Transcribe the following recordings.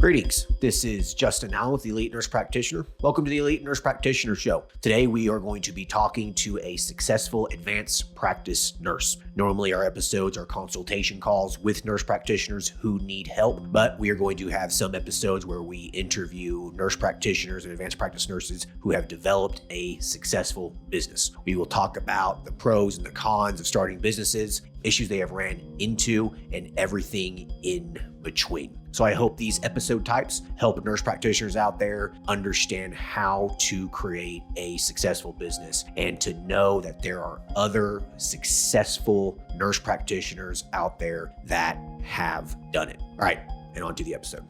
Greetings. This is Justin Allen with the Elite Nurse Practitioner. Welcome to the Elite Nurse Practitioner Show. Today, we are going to be talking to a successful advanced practice nurse. Normally, our episodes are consultation calls with nurse practitioners who need help, but we are going to have some episodes where we interview nurse practitioners and advanced practice nurses who have developed a successful business. We will talk about the pros and the cons of starting businesses, issues they have ran into, and everything in between. So I hope these episode types help nurse practitioners out there understand how to create a successful business and to know that there are other successful nurse practitioners out there that have done it. All right, and on to the episode.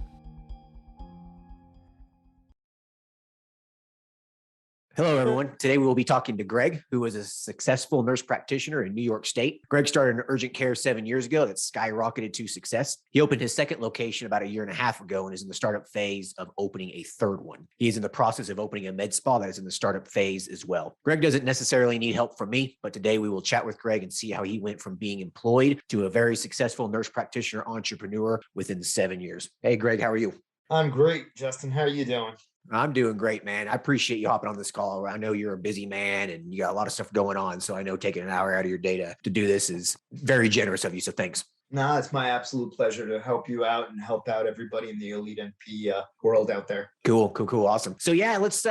Hello, everyone. Today we will be talking to Graig, who is a successful nurse practitioner in New York State. Graig started an urgent care 7 years ago that skyrocketed to success. He opened his second location about 1.5 years ago and is in the startup phase of opening a third one. He is in the process of opening a med spa that is in the startup phase as well. Graig doesn't necessarily need help from me, but today we will chat with Graig and see how he went from being employed to a very successful nurse practitioner entrepreneur within 7 years. Hey, Graig, how are you? I'm great, Justin. How are you doing? I'm doing great, man. I appreciate you hopping on this call. I know you're a busy man and you got a lot of stuff going on. So I know taking an hour out of your day to do this is very generous of you. So thanks. No, it's my absolute pleasure to help you out and help out everybody in the Elite NP world out there. Cool. Awesome. So yeah, let's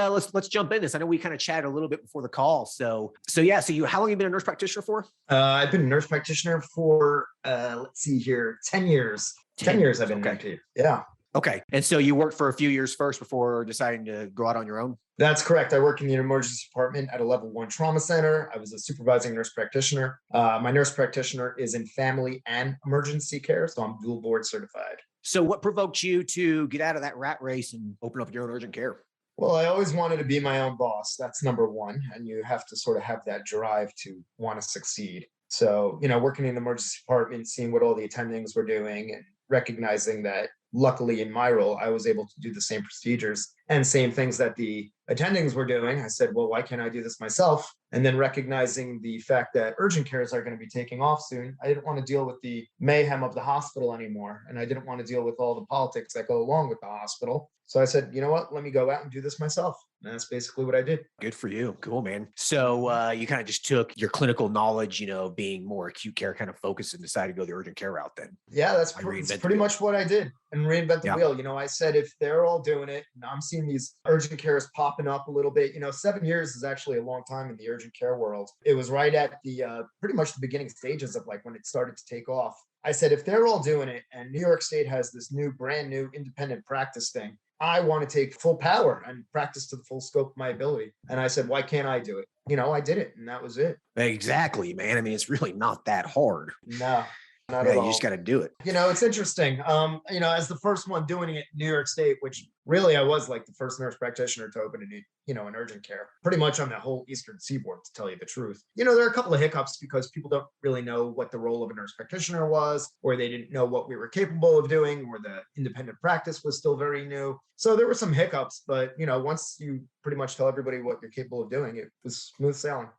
jump in this. I know we kind of chatted a little bit before the call. So how long have you been a nurse practitioner for? I've been a nurse practitioner for, 10 years. 10 years I've been in NP. Yeah. Okay. And so you worked for a few years first before deciding to go out on your own? That's correct. I work in the emergency department at a level 1 trauma center. I was a supervising nurse practitioner. My nurse practitioner is in family and emergency care, so I'm dual board certified. So what provoked you to get out of that rat race and open up your own urgent care? Well, I always wanted to be my own boss. That's number one. And you have to sort of have that drive to want to succeed. So, working in the emergency department, seeing what all the attendings were doing and recognizing that luckily in my role, I was able to do the same procedures and same things that the attendings were doing. I said, well, why can't I do this myself? And then recognizing the fact that urgent cares are going to be taking off soon, I didn't want to deal with the mayhem of the hospital anymore. And I didn't want to deal with all the politics that go along with the hospital. So I said, you know what, let me go out and do this myself. And that's basically what I did. Good for you. Cool, man. So you kind of just took your clinical knowledge, being more acute care kind of focused and decided to go the urgent care route then. Yeah, that's pretty much what I did and reinvent the wheel. I said, if they're all doing it and I'm seeing these urgent cares popping up a little bit, 7 years is actually a long time in the urgent care world. It was right at the pretty much the beginning stages of like when it started to take off. I said, if they're all doing it and New York State has this brand new independent practice thing, I want to take full power and practice to the full scope of my ability. And I said, why can't I do it? I did it and that was it. Exactly, man. I mean, it's really not that hard. No. Not at all. You just got to do it. It's interesting. As the first one doing it in New York State, which really I was like the first nurse practitioner to open an urgent care, pretty much on the whole Eastern Seaboard, to tell you the truth. There are a couple of hiccups because people don't really know what the role of a nurse practitioner was, or they didn't know what we were capable of doing, or the independent practice was still very new. So there were some hiccups, but once you pretty much tell everybody what you're capable of doing, it was smooth sailing.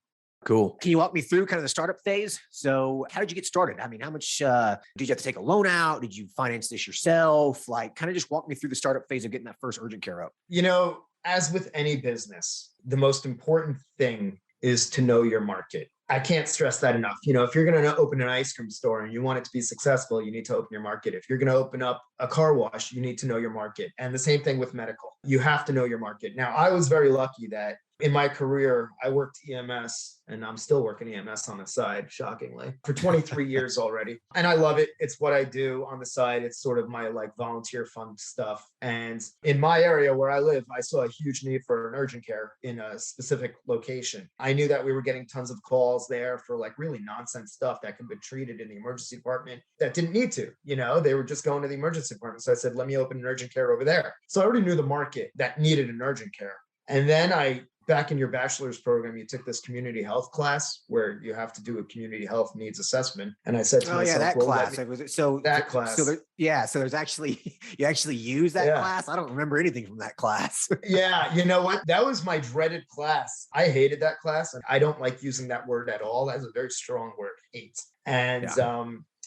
Cool. Can you walk me through kind of the startup phase? So how did you get started? I mean, how much did you have to take a loan out? Did you finance this yourself? Like kind of just walk me through the startup phase of getting that first urgent care up. As with any business, the most important thing is to know your market. I can't stress that enough. If you're going to open an ice cream store and you want it to be successful, you need to open your market. If you're going to open up a car wash, you need to know your market. And the same thing with medical. You have to know your market. Now, I was very lucky that in my career, I worked EMS and I'm still working EMS on the side, shockingly, for 23 years already. And I love it. It's what I do on the side. It's sort of my volunteer fun stuff. And in my area where I live, I saw a huge need for an urgent care in a specific location. I knew that we were getting tons of calls there for really nonsense stuff that could be treated in the emergency department that didn't need to, they were just going to the emergency department. So I said, let me open an urgent care over there. So I already knew the market that needed an urgent care. And then back in your bachelor's program, you took this community health class where you have to do a community health needs assessment. And I said to myself, that class. So there's actually, you actually use that class. I don't remember anything from that class. Yeah. You know what? That was my dreaded class. I hated that class. And I don't like using that word at all. That's a very strong word, hate. And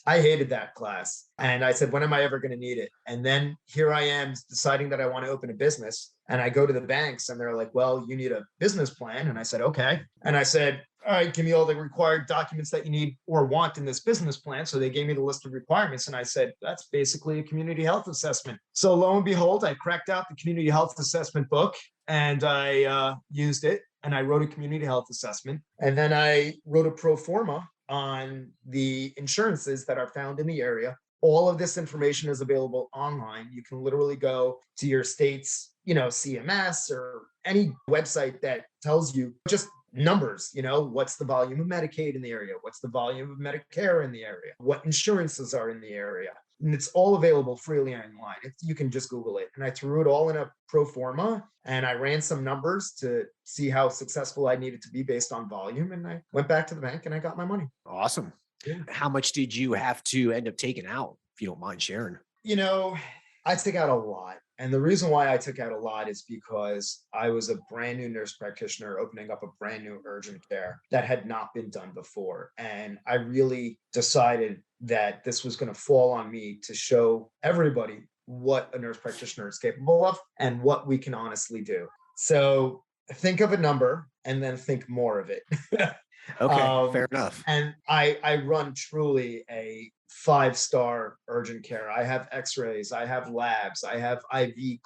I hated that class. And I said, when am I ever going to need it? And then here I am deciding that I want to open a business. And I go to the banks and they're like, well, you need a business plan. And I said, okay. And I said, all right, give me all the required documents that you need or want in this business plan. So they gave me the list of requirements. And I said, that's basically a community health assessment. So lo and behold, I cracked out the community health assessment book and I used it. And I wrote a community health assessment. And then I wrote a pro forma on the insurances that are found in the area. All of this information is available online. You can literally go to your state's, CMS or any website that tells you just numbers, what's the volume of Medicaid in the area? What's the volume of Medicare in the area? What insurances are in the area? And it's all available freely online. You can just Google it. And I threw it all in a pro forma and I ran some numbers to see how successful I needed to be based on volume. And I went back to the bank and I got my money. Awesome. Yeah. How much did you have to end up taking out, if you don't mind sharing? I took out a lot. And the reason why I took out a lot is because I was a brand new nurse practitioner opening up a brand new urgent care that had not been done before. And I really decided that this was going to fall on me to show everybody what a nurse practitioner is capable of and what we can honestly do. So think of a number and then think more of it. Okay, fair enough. And I run truly a 5-star urgent care. I have x-rays, I have labs, I have IV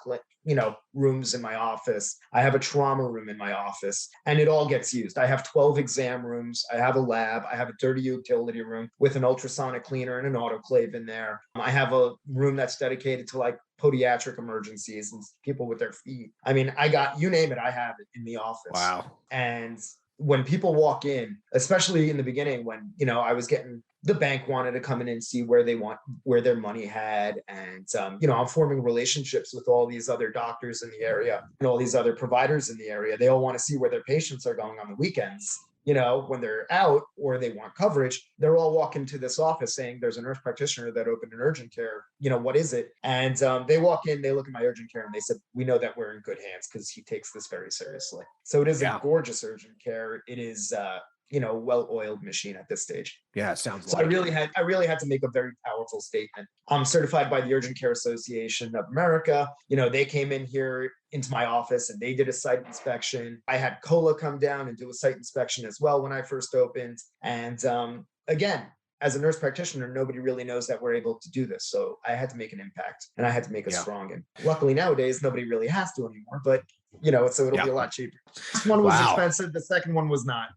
rooms in my office. I have a trauma room in my office and it all gets used. I have 12 exam rooms. I have a lab. I have a dirty utility room with an ultrasonic cleaner and an autoclave in there. I have a room that's dedicated to podiatric emergencies and people with their feet. I mean, you name it, I have it in the office. Wow. And when people walk in, especially in the beginning, when, I was getting, the bank wanted to come in and see where their money had. And, I'm forming relationships with all these other doctors in the area and all these other providers in the area. They all want to see where their patients are going on the weekends. When they're out or they want coverage, they're all walking to this office saying, there's a nurse practitioner that opened an urgent care. What is it? And they walk in, they look at my urgent care and they said, we know that we're in good hands because he takes this very seriously. So it is a gorgeous urgent care. It is, well-oiled machine at this stage. Yeah, it sounds so I really had to make a very powerful statement. I'm certified by the Urgent Care Association of America. They came in here into my office and they did a site inspection. I had COLA come down and do a site inspection as well when I first opened. And again, as a nurse practitioner, nobody really knows that we're able to do this. So I had to make an impact and I had to make it strong. And luckily nowadays, nobody really has to anymore, but so it'll be a lot cheaper. This one was expensive. The second one was not.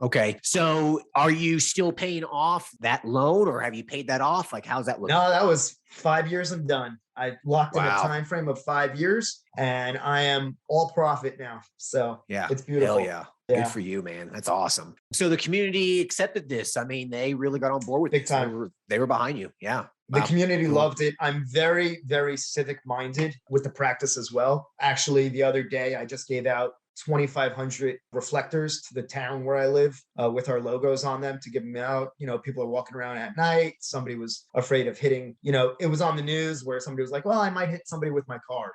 Okay. So are you still paying off that loan or have you paid that off? How's that looking? No, that was 5 years and done. I locked in a time frame of 5 years and I am all profit now. So it's beautiful. Hell yeah. Good for you, man. That's awesome. So the community accepted this. I mean, they really got on board with big it. time. They were behind you. Yeah. The community loved it. I'm very, very civic minded with the practice as well. Actually, the other day, I just gave out 2,500 reflectors to the town where I live with our logos on them to give them out. People are walking around at night. Somebody was afraid of hitting, it was on the news where somebody was like, well, I might hit somebody with my car,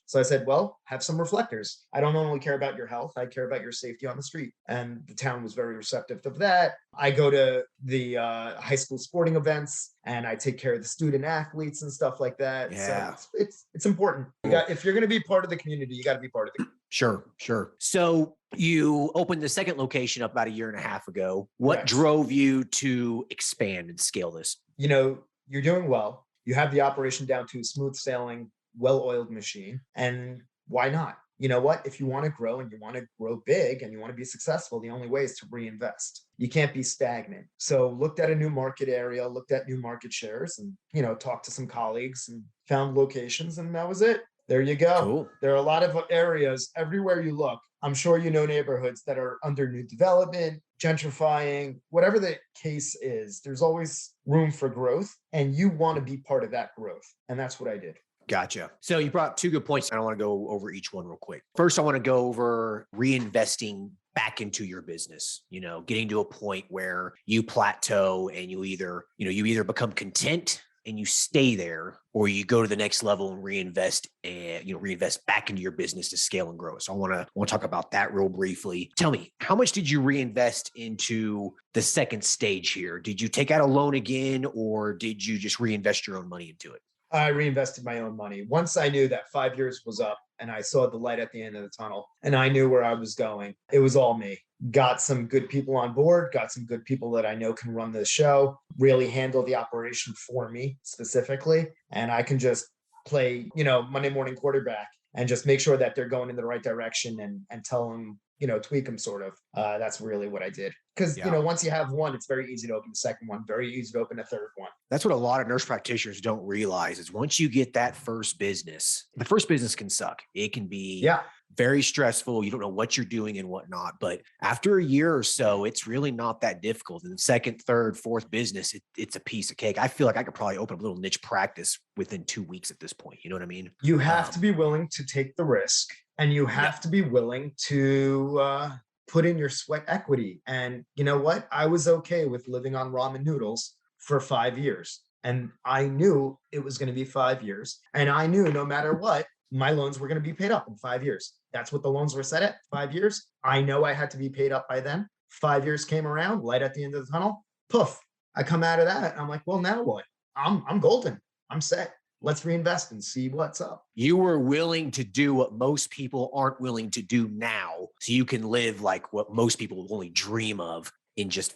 So I said, well, have some reflectors. I don't only care about your health. I care about your safety on the street. And the town was very receptive to that. I go to the high school sporting events and I take care of the student athletes and stuff like that. Yeah. So it's important. If you're going to be part of the community, you got to be part of the community. Sure. So you opened the second location up about 1.5 years ago. What drove you to expand and scale this? You're doing well. You have the operation down to a smooth sailing, well-oiled machine. And why not? You know what? If you want to grow and you want to grow big and you want to be successful, the only way is to reinvest. You can't be stagnant. So looked at a new market area, looked at new market shares and, talked to some colleagues and found locations and that was it. There you go. Cool. There are a lot of areas everywhere you look. I'm sure neighborhoods that are under new development, gentrifying, whatever the case is, there's always room for growth and you want to be part of that growth. And that's what I did. Gotcha. So you brought 2 good points. I want to go over each one real quick. First, I want to go over reinvesting back into your business, getting to a point where you plateau and you either become content and you stay there, or you go to the next level and reinvest back into your business to scale and grow. So I want to talk about that real briefly. Tell me, how much did you reinvest into the second stage here? Did you take out a loan again, or did you just reinvest your own money into it? I reinvested my own money. Once I knew that 5 years was up and I saw the light at the end of the tunnel and I knew where I was going, it was all me. Got some good people on board, got some good people that I know can run the show, really handle the operation for me specifically. And I can just play, Monday morning quarterback and just make sure that they're going in the right direction and tell them, tweak them sort of. That's really what I did. Because, once you have one, it's very easy to open the second one, very easy to open a third one. That's what a lot of nurse practitioners don't realize is once you get that first business, the first business can suck. It can be very stressful. You don't know what you're doing and whatnot. But after a year or so, it's really not that difficult. And the second, third, fourth business, it's a piece of cake. I feel like I could probably open a little niche practice within 2 weeks at this point. You know what I mean? You have to be willing to take the risk, and you have to be willing to put in your sweat equity. And you know what? I was okay with living on ramen noodles for 5 years. And I knew it was going to be 5 years. And I knew no matter what, my loans were going to be paid up in 5 years. That's what the loans were set at, 5 years. I know I had to be paid up by then. 5 years came around, light at the end of the tunnel. Poof, I come out of that. And I'm like, well, now what? I'm golden. I'm set. Let's reinvest and see what's up. You were willing to do what most people aren't willing to do now. So you can live like what most people only dream of in just,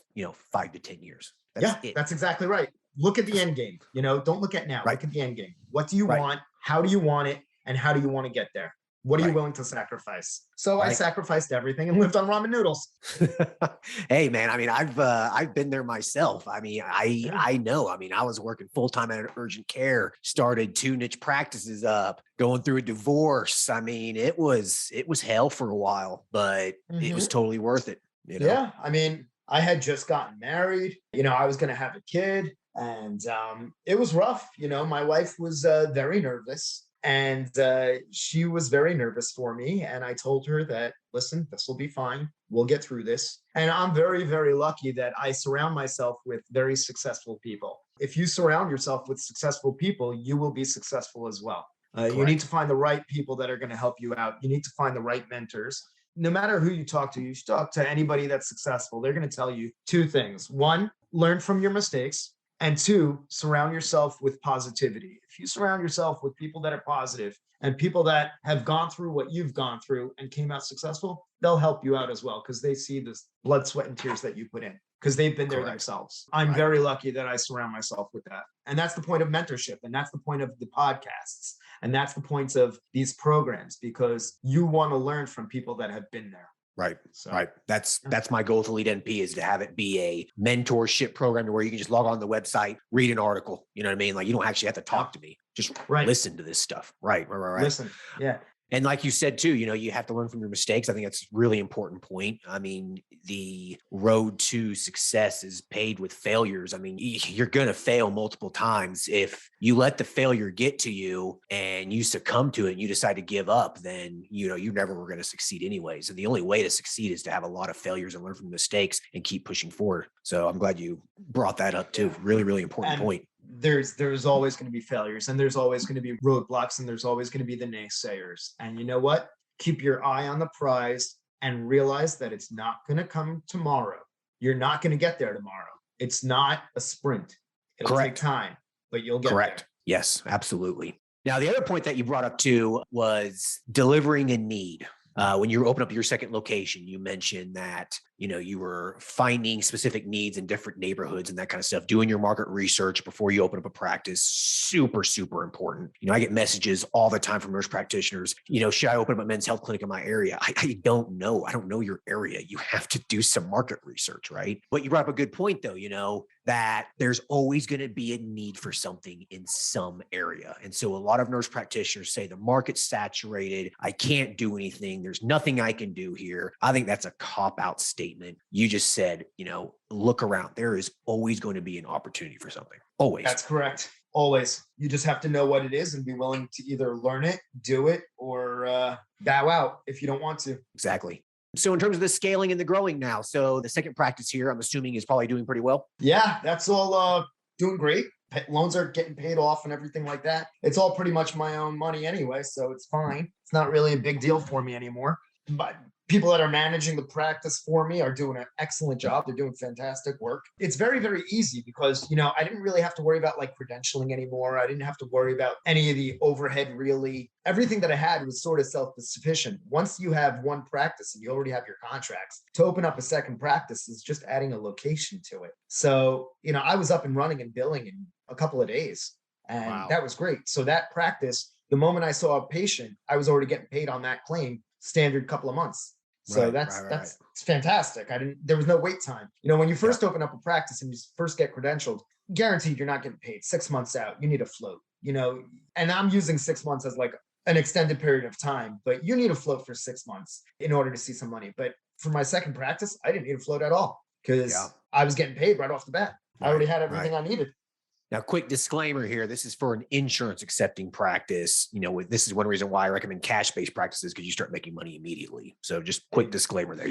5 to 10 years. That's exactly right. Look at the end game. Don't look at now. Right. Look at the end game. What do you want? How do you want it? And how do you want to get there? What are you willing to sacrifice? So I sacrificed everything and lived on ramen noodles. Hey, man. I mean, I've been there myself. I mean, I know. I mean, I was working full time at urgent care, started 2 niche practices up, going through a divorce. I mean, it was hell for a while, but it was totally worth it. Yeah. I mean, I had just gotten married. I was going to have a kid, and it was rough. My wife was very nervous. And she was very nervous for me. And I told her that, listen, this will be fine. We'll get through this. And I'm very, very lucky that I surround myself with very successful people. If you surround yourself with successful people, you will be successful as well. You need to find the right people that are going to help you out. You need to find the right mentors. No matter who you talk to, you should talk to anybody that's successful. They're going to tell you 2 things. 1, learn from your mistakes. And 2, surround yourself with positivity. If you surround yourself with people that are positive and people that have gone through what you've gone through and came out successful, they'll help you out as well because they see this blood, sweat, and tears that you put in because they've been there themselves. I'm very lucky that I surround myself with that. And that's the point of mentorship. And that's the point of the podcasts. And that's the point of these programs because you want to learn from people that have been there. Right. So, right. That's my goal with Elite NP is to have it be a mentorship program where you can just log on the website, read an article. You know what I mean? Like you don't actually have to talk to me. Just listen to this stuff. Right. Listen. Yeah. And like you said, too, you have to learn from your mistakes. I think that's a really important point. I mean, the road to success is paved with failures. I mean, you're going to fail multiple times. If you let the failure get to you and you succumb to it and you decide to give up, then, you never were going to succeed anyways. And the only way to succeed is to have a lot of failures and learn from mistakes and keep pushing forward. So I'm glad you brought that up, too. Really, really important point. There's always going to be failures and there's always going to be roadblocks and there's always going to be the naysayers. And you know what? Keep your eye on the prize and realize that it's not going to come tomorrow. You're not going to get there tomorrow. It's not a sprint. It'll take time, but you'll get there. Yes, absolutely. Now, the other point that you brought up too was delivering a need. When you open up your second location, you mentioned that, you were finding specific needs in different neighborhoods and that kind of stuff, doing your market research before you open up a practice. Super, super important. I get messages all the time from nurse practitioners, should I open up a men's health clinic in my area? I don't know. I don't know your area. You have to do some market research, right? But you brought up a good point though, that there's always going to be a need for something in some area. And so a lot of nurse practitioners say the market's saturated. I can't do anything. There's nothing I can do here. I think that's a cop-out statement. You just said, look around. There is always going to be an opportunity for something. Always. That's correct. Always. You just have to know what it is and be willing to either learn it, do it, or bow out if you don't want to. Exactly. So in terms of the scaling and the growing now, so the second practice here, I'm assuming is probably doing pretty well. Yeah, that's all doing great. Loans are getting paid off and everything like that. It's all pretty much my own money anyway, so it's fine. It's not really a big deal for me anymore. But people that are managing the practice for me are doing an excellent job. They're doing fantastic work. It's very, very easy because, I didn't really have to worry about like credentialing anymore. I didn't have to worry about any of the overhead really. Everything that I had was sort of self-sufficient. Once you have one practice and you already have your contracts, to open up a second practice is just adding a location to it. So, I was up and running and billing in a couple of days, and that was great. So that practice, the moment I saw a patient, I was already getting paid on that claim standard couple of months. So that's it's fantastic. There was no wait time. When you first open up a practice and you first get credentialed, guaranteed you're not getting paid 6 months out. You need a float, and I'm using 6 months as like an extended period of time, but you need a float for 6 months in order to see some money. But for my second practice, I didn't need a float at all because I was getting paid right off the bat. I already had everything I needed. Now, quick disclaimer here. This is for an insurance accepting practice. This is one reason why I recommend cash-based practices, because you start making money immediately. So just quick disclaimer there.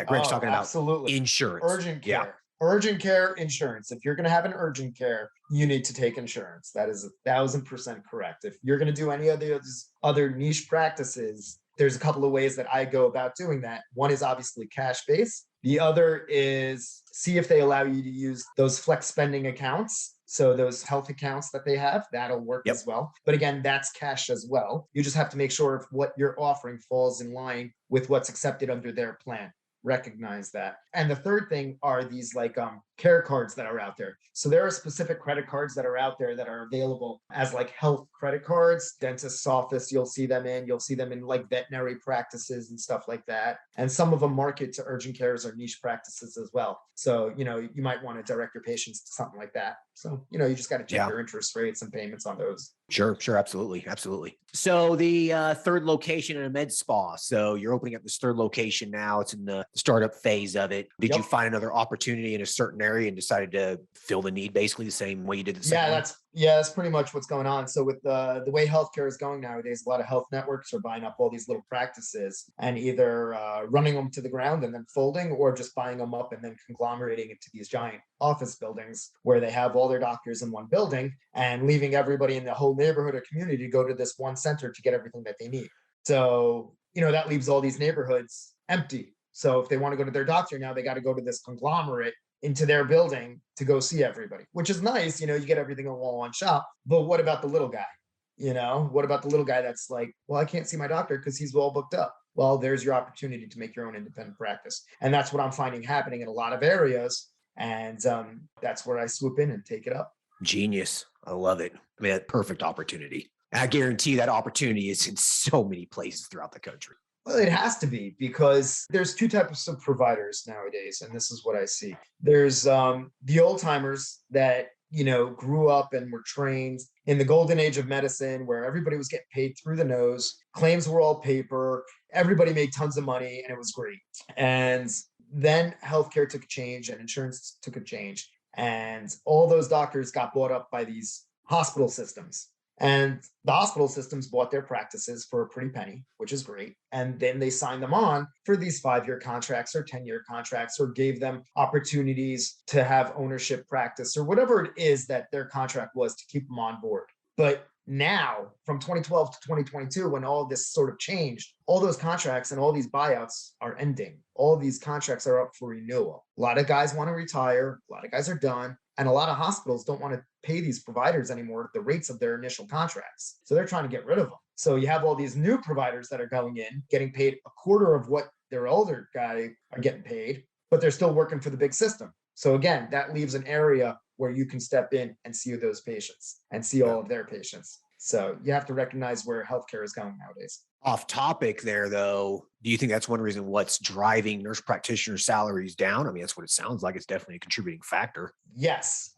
Greg's talking about insurance. Urgent care. Urgent care insurance. If you're going to have an urgent care, you need to take insurance. That is 1,000% correct. If you're going to do any of those other niche practices, there's a couple of ways that I go about doing that. One is obviously cash-based. The other is see if they allow you to use those flex spending accounts. So those health accounts that they have, that'll work as well. But again, that's cash as well. You just have to make sure if what you're offering falls in line with what's accepted under their plan. Recognize that. And the third thing are these like care cards that are out there. So there are specific credit cards that are out there that are available as like health credit cards, dentist's office, you'll see them in like veterinary practices and stuff like that. And some of them market to urgent cares or niche practices as well. So, you might want to direct your patients to something like that. So, you just got to check your interest rates and payments on those. Sure. Absolutely. So the third location in a med spa. So you're opening up this third location now. It's in the startup phase of it. Did you find another opportunity in a certain area and decided to fill the need basically the same way you did the second one? That's pretty much what's going on. So with the way healthcare is going nowadays, a lot of health networks are buying up all these little practices and either running them to the ground and then folding, or just buying them up and then conglomerating into these giant office buildings where they have all their doctors in one building and leaving everybody in the whole neighborhood or community to go to this one center to get everything that they need. So, that leaves all these neighborhoods empty. So if they want to go to their doctor now, they got to go to this conglomerate into their building to go see everybody, which is nice. You get everything all in one shop. But what about the little guy? What about the little guy that's like, well, I can't see my doctor because he's all booked up. Well, there's your opportunity to make your own independent practice. And that's what I'm finding happening in a lot of areas. And that's where I swoop in and take it up. Genius. I love it. I mean, that perfect opportunity. I guarantee that opportunity is in so many places throughout the country. Well, it has to be, because there's two types of providers nowadays, and this is what I see. There's the old timers that grew up and were trained in the golden age of medicine, where everybody was getting paid through the nose, claims were all paper, everybody made tons of money, and it was great. And then healthcare took a change and insurance took a change, and all those doctors got bought up by these hospital systems. And the hospital systems bought their practices for a pretty penny, which is great. And then they signed them on for these 5-year contracts or 10-year contracts, or gave them opportunities to have ownership practice or whatever it is that their contract was to keep them on board. But now, from 2012 to 2022, when all of this sort of changed, all those contracts and all these buyouts are ending. All these contracts are up for renewal. A lot of guys want to retire. A lot of guys are done. And a lot of hospitals don't want to pay these providers anymore at the rates of their initial contracts. So they're trying to get rid of them. So you have all these new providers that are going in, getting paid a quarter of what their older guy are getting paid, but they're still working for the big system. So again, that leaves an area where you can step in and see those patients and see all of their patients. So you have to recognize where healthcare is going nowadays. Off topic there, though, do you think that's one reason what's driving nurse practitioner salaries down? I mean, that's what it sounds like. It's definitely a contributing factor. Yes,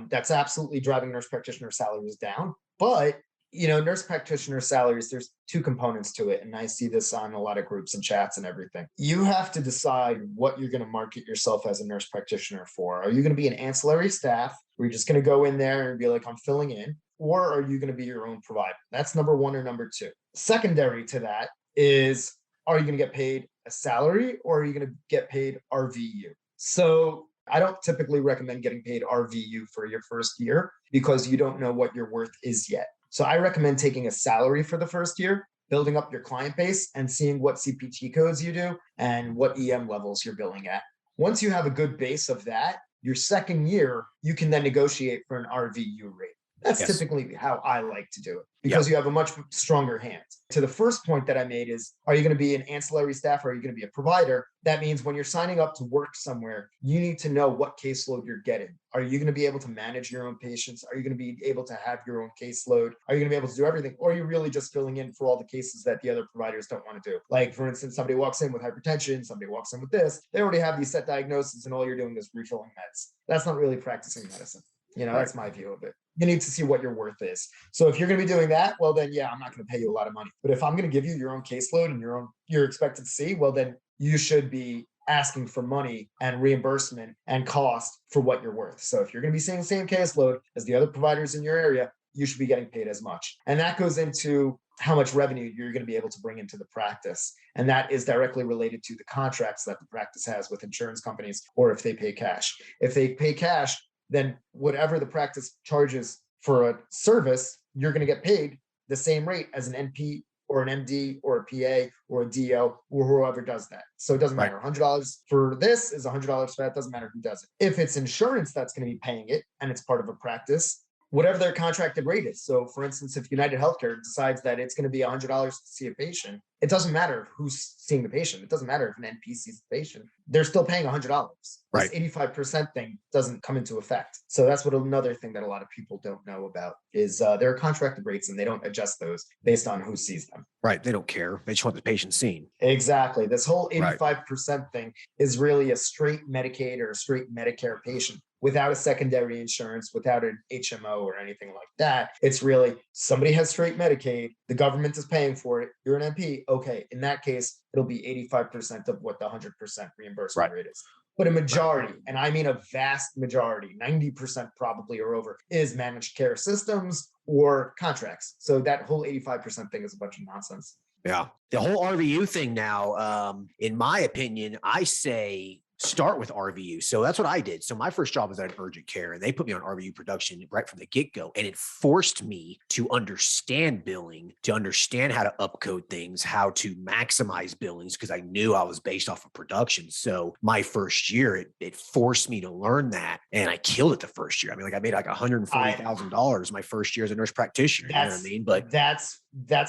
that's absolutely driving nurse practitioner salaries down. But, nurse practitioner salaries, there's two components to it. And I see this on a lot of groups and chats and everything. You have to decide what you're going to market yourself as a nurse practitioner for. Are you going to be an ancillary staff where you're just going to go in there and be like, I'm filling in? Or are you going to be your own provider? That's number one or number two. Secondary to that is, are you going to get paid a salary or are you going to get paid RVU? So I don't typically recommend getting paid RVU for your first year because you don't know what your worth is yet. So I recommend taking a salary for the first year, building up your client base and seeing what CPT codes you do and what EM levels you're billing at. Once you have a good base of that, your second year, you can then negotiate for an RVU rate. That's typically how I like to do it because you have a much stronger hand. To the first point that I made is, are you going to be an ancillary staff or are you going to be a provider? That means when you're signing up to work somewhere, you need to know what caseload you're getting. Are you going to be able to manage your own patients? Are you going to be able to have your own caseload? Are you going to be able to do everything? Or are you really just filling in for all the cases that the other providers don't want to do? Like, for instance, somebody walks in with hypertension, somebody walks in with this. They already have these set diagnoses and all you're doing is refilling meds. That's not really practicing medicine. That's my view of it. You need to see what your worth is. So if you're going to be doing that, well, then, I'm not going to pay you a lot of money. But if I'm going to give you your own caseload and your expected C, well, then you should be asking for money and reimbursement and cost for what you're worth. So if you're going to be seeing the same caseload as the other providers in your area, you should be getting paid as much. And that goes into how much revenue you're going to be able to bring into the practice. And that is directly related to the contracts that the practice has with insurance companies, or if they pay cash. If they pay cash, then whatever the practice charges for a service, you're going to get paid the same rate as an NP or an MD or a PA or a DO or whoever does that. So it doesn't matter. $100 for this is $100 for that. It doesn't matter who does it. If it's insurance that's going to be paying it and it's part of a practice, whatever their contracted rate is. So for instance, if United Healthcare decides that it's going to be $100 to see a patient, it doesn't matter who's seeing the patient. It doesn't matter if an NP sees the patient. They're still paying $100. This 85% thing doesn't come into effect. So that's what another thing that a lot of people don't know about is there are contracted rates and they don't adjust those based on who sees them. Right. They don't care. They just want the patient seen. Exactly. This whole 85% thing is really a straight Medicaid or a straight Medicare patient without a secondary insurance, without an HMO or anything like that. It's really somebody has straight Medicaid, the government is paying for it, you're an MP, okay, in that case, it'll be 85% of what the 100% reimbursement rate is. But a majority, and I mean a vast majority, 90% probably or over, is managed care systems or contracts. So that whole 85% thing is a bunch of nonsense. Yeah. The whole RVU thing now, in my opinion, I say start with RVU. So that's what I did. So my first job was at an urgent care and they put me on RVU production right from the get-go. And it forced me to understand billing, to understand how to upcode things, how to maximize billings, because I knew I was based off of production. So my first year, it forced me to learn that. And I killed it the first year. I mean, like I made like $140,000 my first year as a nurse practitioner. You know what I mean? But that's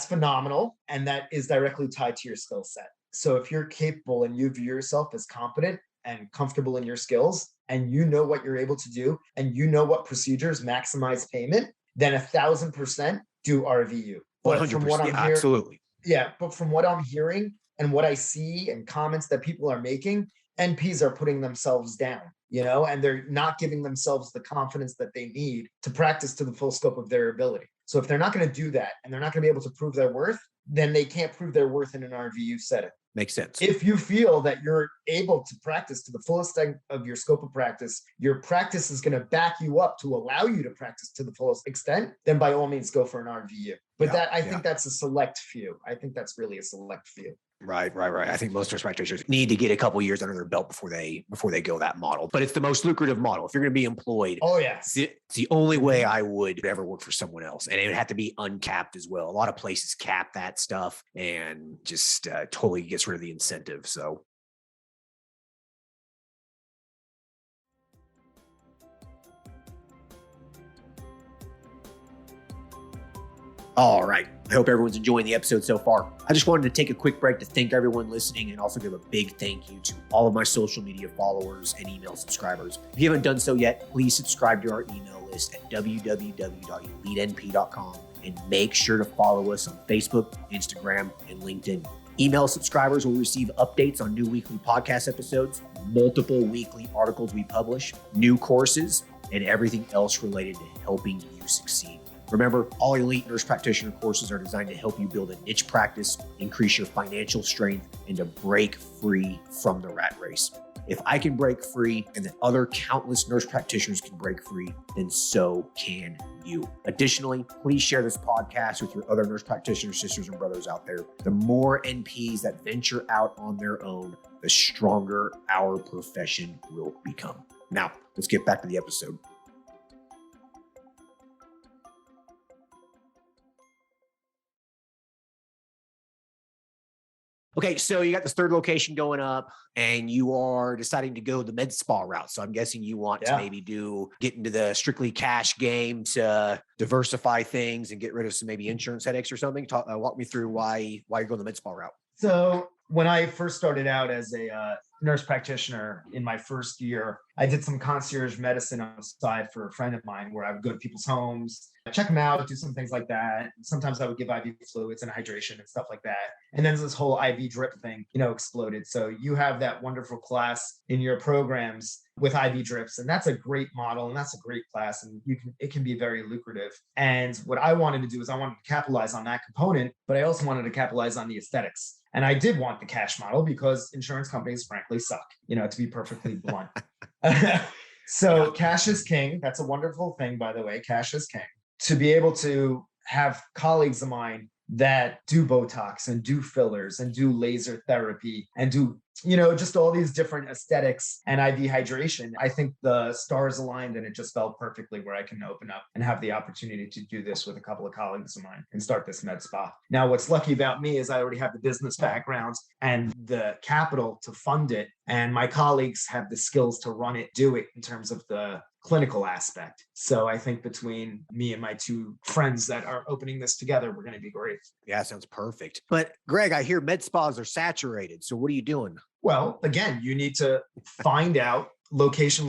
phenomenal. And that is directly tied to your skill set. So if you're capable and you view yourself as competent and comfortable in your skills, and you know what you're able to do, and you know what procedures maximize payment, then 1,000% do RVU. But from what I'm hearing, absolutely. Yeah, but from what I'm hearing and what I see and comments that people are making, NPs are putting themselves down, and they're not giving themselves the confidence that they need to practice to the full scope of their ability. So if they're not going to do that and they're not going to be able to prove their worth, then they can't prove their worth in an RVU setting. Makes sense. If you feel that you're able to practice to the fullest extent of your scope of practice, your practice is going to back you up to allow you to practice to the fullest extent, then by all means go for an RVU. But I think that's a select few. I think that's really a select few. Right. I think most nurse practitioners need to get a couple years under their belt before they go that model. But it's the most lucrative model. If you're going to be employed, it's the only way I would ever work for someone else. And it would have to be uncapped as well. A lot of places cap that stuff and just totally gets rid of the incentive. So. All right. I hope everyone's enjoying the episode so far. I just wanted to take a quick break to thank everyone listening and also give a big thank you to all of my social media followers and email subscribers. If you haven't done so yet, please subscribe to our email list at www.elitenp.com and make sure to follow us on Facebook, Instagram, and LinkedIn. Email subscribers will receive updates on new weekly podcast episodes, multiple weekly articles we publish, new courses, and everything else related to helping you succeed. Remember, all elite nurse practitioner courses are designed to help you build a niche practice, increase your financial strength, and to break free from the rat race. If I can break free and the other countless nurse practitioners can break free, then so can you. Additionally, please share this podcast with your other nurse practitioner sisters and brothers out there. The more NPs that venture out on their own, the stronger our profession will become. Now, let's get back to the episode. Okay, so you got this third location going up and you are deciding to go the med spa route. So I'm guessing you want to maybe get into the strictly cash game to diversify things and get rid of some maybe insurance headaches or something. Walk me through why you're going the med spa route. So when I first started out as a nurse practitioner in my first year, I did some concierge medicine on the side for a friend of mine where I would go to people's homes, check them out, do some things like that. Sometimes I would give IV fluids and hydration and stuff like that. And then this whole IV drip thing, exploded. So you have that wonderful class in your programs with IV drips, and that's a great model and that's a great class, and it can be very lucrative. And what I wanted to do is I wanted to capitalize on that component, but I also wanted to capitalize on the aesthetics. And I did want the cash model because insurance companies frankly suck, to be perfectly blunt. So cash is king. That's a wonderful thing, by the way. Cash is king. To be able to have colleagues of mine that do Botox and do fillers and do laser therapy and do, just all these different aesthetics and IV hydration, I think the stars aligned and it just felt perfectly where I can open up and have the opportunity to do this with a couple of colleagues of mine and start this med spa. Now, what's lucky about me is I already have the business background and the capital to fund it. And my colleagues have the skills to run it, do it in terms of the clinical aspect. So I think between me and my two friends that are opening this together, we're going to be great. Yeah, sounds perfect. But Greg, I hear med spas are saturated. So what are you doing? Well, again, you need to find out location,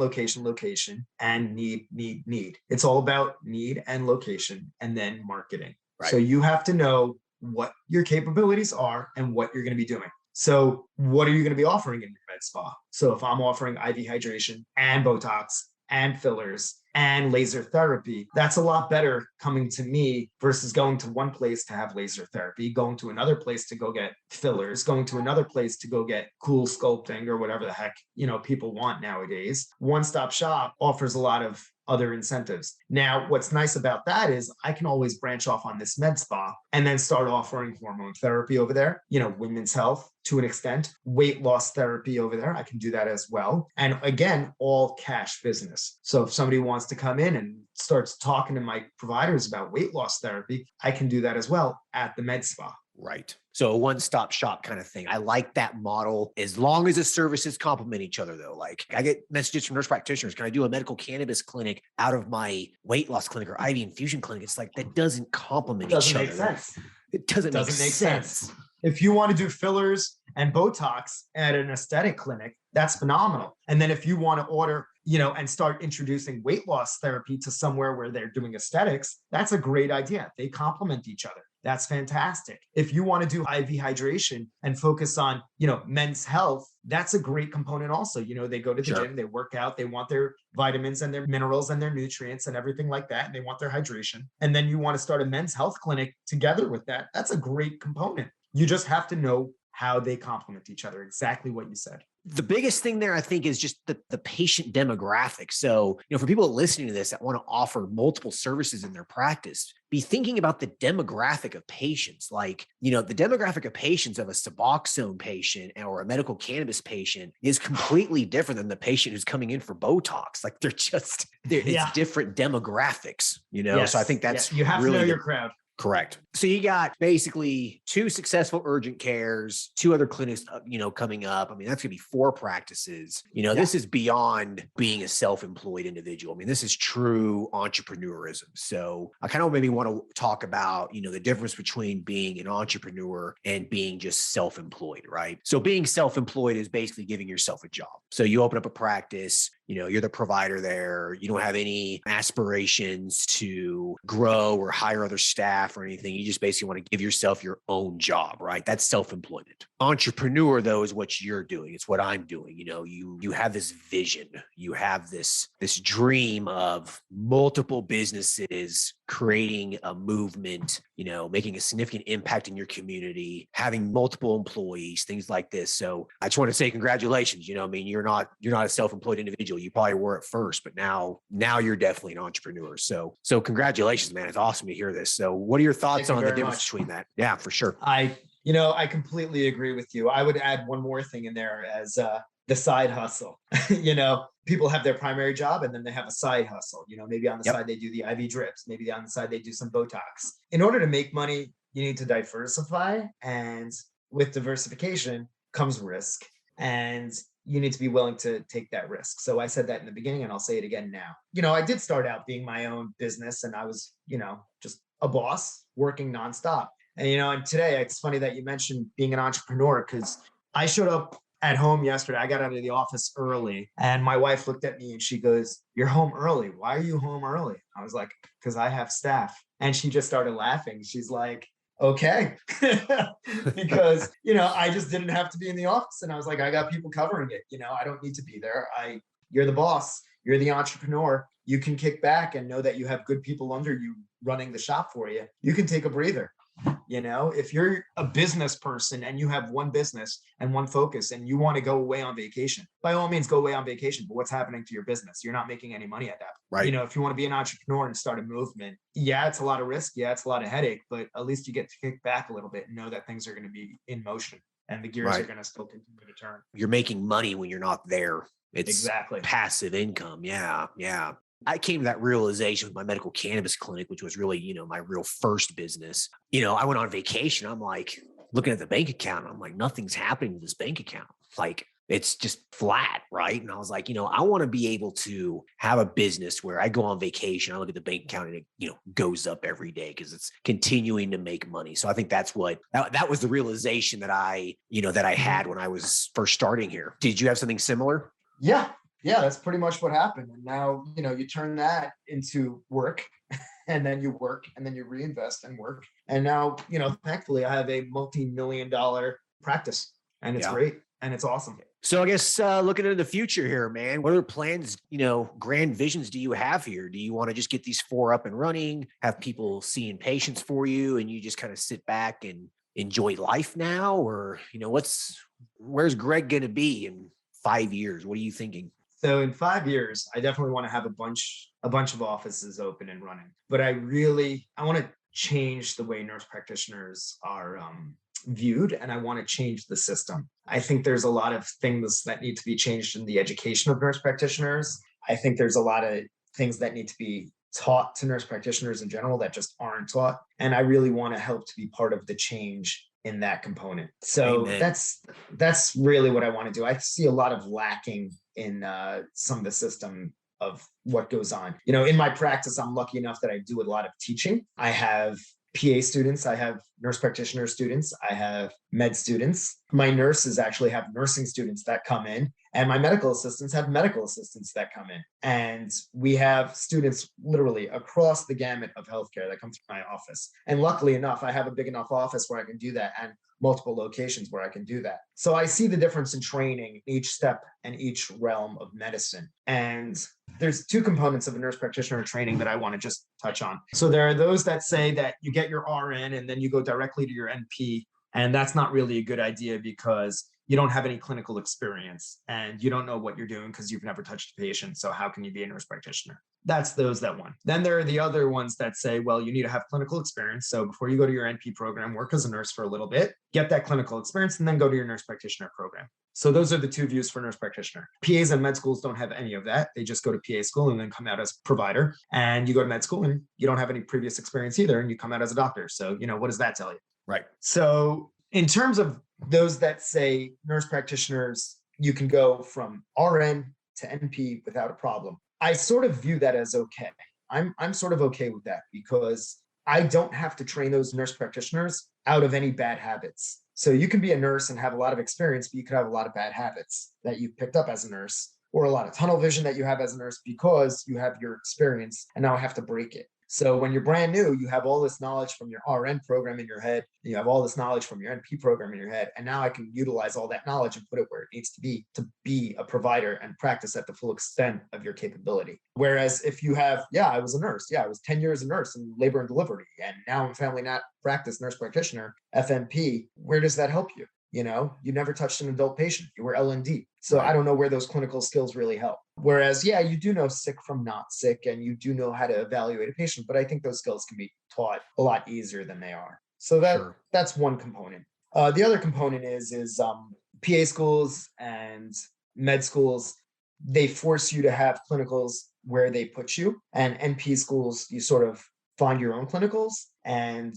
and need. It's all about need and location and then marketing. Right. So you have to know what your capabilities are and what you're going to be doing. So what are you going to be offering in your med spa? So if I'm offering IV hydration and Botox and fillers and laser therapy, that's a lot better coming to me versus going to one place to have laser therapy, going to another place to go get fillers, going to another place to go get cool sculpting or whatever the heck, people want nowadays. One-stop shop offers a lot of other incentives. Now, what's nice about that is I can always branch off on this med spa and then start offering hormone therapy over there, women's health to an extent, weight loss therapy over there. I can do that as well. And again, all cash business. So if somebody wants to come in and starts talking to my providers about weight loss therapy, I can do that as well at the med spa. Right. So a one-stop shop kind of thing. I like that model as long as the services complement each other though. Like I get messages from nurse practitioners. Can I do a medical cannabis clinic out of my weight loss clinic or IV infusion clinic? It's like, that doesn't complement each other. Doesn't make sense. It doesn't make sense. If you want to do fillers and Botox at an aesthetic clinic, that's phenomenal. And then if you want to order, and start introducing weight loss therapy to somewhere where they're doing aesthetics, that's a great idea. They complement each other. That's fantastic. If you want to do IV hydration and focus on, men's health, that's a great component also. They go to the gym, they work out, they want their vitamins and their minerals and their nutrients and everything like that. And they want their hydration. And then you want to start a men's health clinic together with that. That's a great component. You just have to know how they complement each other. Exactly what you said. The biggest thing there, I think, is just the patient demographic. So, for people listening to this that want to offer multiple services in their practice, be thinking about the demographic of patients. Like, the demographic of patients of a Suboxone patient or a medical cannabis patient is completely different than the patient who's coming in for Botox. Like it's different demographics, Yes. So I think that's you have to know your crowd. Correct. So you got basically 2 successful urgent cares, 2 other clinics, coming up. I mean, that's going to be 4 practices. This is beyond being a self-employed individual. I mean, this is true entrepreneurism. So I kind of maybe want to talk about, the difference between being an entrepreneur and being just self-employed, right? So being self-employed is basically giving yourself a job. So you open up a practice, you're the provider there. You don't have any aspirations to grow or hire other staff or anything. You just basically want to give yourself your own job, right? That's self-employment. Entrepreneur, though, is what you're doing. It's what I'm doing. You have this vision. You have this dream of multiple businesses creating a movement, making a significant impact in your community, having multiple employees, things like this. So I just want to say congratulations. You're not a self-employed individual. You probably were at first, but now you're definitely an entrepreneur. So congratulations, man. It's awesome to hear this. So what are your thoughts on the difference between that? Yeah, for sure. I completely agree with you. I would add one more thing in there as the side hustle. People have their primary job and then they have a side hustle. Maybe on the Yep. side they do the IV drips, maybe on the side they do some Botox. In order to make money, you need to diversify, and with diversification comes risk, and you need to be willing to take that risk. So I said that in the beginning and I'll say it again now. I did start out being my own business, and I was, just a boss working nonstop. And today it's funny that you mentioned being an entrepreneur, because I showed up at home yesterday. I got out of the office early and my wife looked at me and she goes, "You're home early. Why are you home early?" I was like, "Because I have staff." And she just started laughing. She's like, "Okay." Because, I just didn't have to be in the office. And I was like, I got people covering it. I don't need to be there. You're the boss. You're the entrepreneur. You can kick back and know that you have good people under you running the shop for you. You can take a breather. If you're a business person and you have one business and one focus and you want to go away on vacation, by all means, go away on vacation. But what's happening to your business? You're not making any money at that. Right. If you want to be an entrepreneur and start a movement, yeah, it's a lot of risk. Yeah, it's a lot of headache, but at least you get to kick back a little bit and know that things are going to be in motion and the gears are going to still continue to turn. You're making money when you're not there. It's exactly passive income. Yeah. Yeah. I came to that realization with my medical cannabis clinic, which was really, my real first business. I went on vacation. I'm like looking at the bank account. I'm like, nothing's happening to this bank account. Like it's just flat. Right. And I was like, I want to be able to have a business where I go on vacation. I look at the bank account and it, goes up every day because it's continuing to make money. So I think that's that was the realization that I had when I was first starting here. Did you have something similar? Yeah, that's pretty much what happened. And now, you turn that into work and then you work and then you reinvest and work. And now, thankfully I have a multi-million-dollar practice and it's great and it's awesome. So I guess looking into the future here, man, what other plans, grand visions do you have here? Do you want to just get these 4 up and running, have people seeing patients for you and you just kind of sit back and enjoy life now? Or, where's Graig going to be in 5 years? What are you thinking? So in 5 years, I definitely want to have a bunch of offices open and running. But I want to change the way nurse practitioners are viewed, and I want to change the system. I think there's a lot of things that need to be changed in the education of nurse practitioners. I think there's a lot of things that need to be taught to nurse practitioners in general that just aren't taught. And I really want to help to be part of the change in that component. So Amen. that's really what I want to do. I see a lot of lacking in some of the system of what goes on. In my practice, I'm lucky enough that I do a lot of teaching. I have PA students, I have nurse practitioner students, I have med students. My nurses actually have nursing students that come in, and my medical assistants have medical assistants that come in. And we have students literally across the gamut of healthcare that come through my office. And luckily enough, I have a big enough office where I can do that, and multiple locations where I can do that. So I see the difference in training each step and each realm of medicine. And there's 2 components of a nurse practitioner training that I want to just touch on. So there are those that say that you get your RN and then you go directly to your NP. And that's not really a good idea because you don't have any clinical experience and you don't know what you're doing because you've never touched a patient. So how can you be a nurse practitioner? That's those that one. Then there are the other ones that say, well, you need to have clinical experience. So before you go to your NP program, work as a nurse for a little bit, get that clinical experience, and then go to your nurse practitioner program. So those are the 2 views for nurse practitioner. PAs and med schools don't have any of that. They just go to PA school and then come out as provider. And you go to med school and you don't have any previous experience either. And you come out as a doctor. So, what does that tell you? Right. So in terms of those that say nurse practitioners, you can go from RN to NP without a problem. I sort of view that as okay. I'm sort of okay with that because I don't have to train those nurse practitioners out of any bad habits. So you can be a nurse and have a lot of experience, but you could have a lot of bad habits that you've picked up as a nurse, or a lot of tunnel vision that you have as a nurse because you have your experience and now I have to break it. So when you're brand new, you have all this knowledge from your RN program in your head. You have all this knowledge from your NP program in your head. And now I can utilize all that knowledge and put it where it needs to be a provider and practice at the full extent of your capability. Whereas if you have, I was a nurse. I was 10 years a nurse in labor and delivery. And now I'm family not practice nurse practitioner, FNP. Where does that help you? You never touched an adult patient. You were L&D. So I don't know where those clinical skills really help. Whereas, you do know sick from not sick, and you do know how to evaluate a patient, but I think those skills can be taught a lot easier than they are. So that's one component. The other component is PA schools and med schools, they force you to have clinicals where they put you, and NP schools, you sort of find your own clinicals. And